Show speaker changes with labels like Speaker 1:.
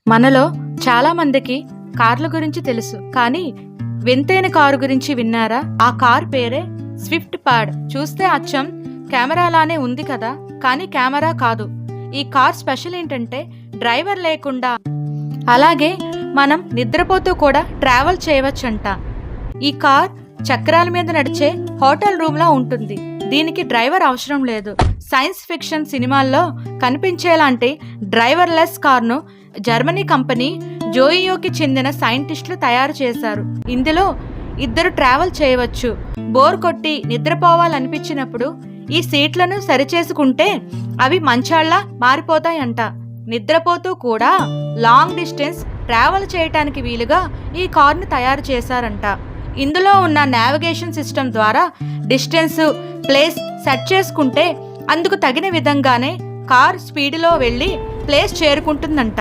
Speaker 1: మనలో చాలా మందికి కార్ల గురించి తెలుసు, కానీ వింతైన కారు గురించి విన్నారా? ఆ కార్ పేరే స్విఫ్ట్ పాడ్. చూస్తే అచ్చం కెమెరాలానే ఉంది కదా, కానీ కెమెరా కాదు. ఈ కార్ స్పెషల్ ఏంటంటే డ్రైవర్ లేకుండా అలాగే మనం నిద్రపోతూ కూడా ట్రావెల్ చేయవచ్చంట. ఈ కార్ చక్రాల మీద నడిచే హోటల్ రూమ్లా ఉంటుంది. దీనికి డ్రైవర్ అవసరం లేదు. సైన్స్ ఫిక్షన్ సినిమాల్లో కనిపించేలాంటి డ్రైవర్లెస్ కార్ను జర్మనీ కంపెనీ జోయియోకి చెందిన సైంటిస్టులు తయారు చేశారు. ఇందులో ఇద్దరు ట్రావెల్ చేయవచ్చు. బోర్ కొట్టి నిద్రపోవాలనిపించినప్పుడు ఈ సీట్లను సరిచేసుకుంటే అవి మంచాళ్ళ మారిపోతాయంట. నిద్రపోతూ కూడా లాంగ్ డిస్టెన్స్ ట్రావెల్ చేయటానికి వీలుగా ఈ కార్ను తయారు చేశారంట. ఇందులో ఉన్న నావిగేషన్ సిస్టమ్ ద్వారా డిస్టెన్స్, ప్లేస్ సెట్ చేసుకుంటే అందుకు తగిన విధంగానే కార్ స్పీడ్లో వెళ్ళి ప్లేస్ చేరుకుంటుందంట.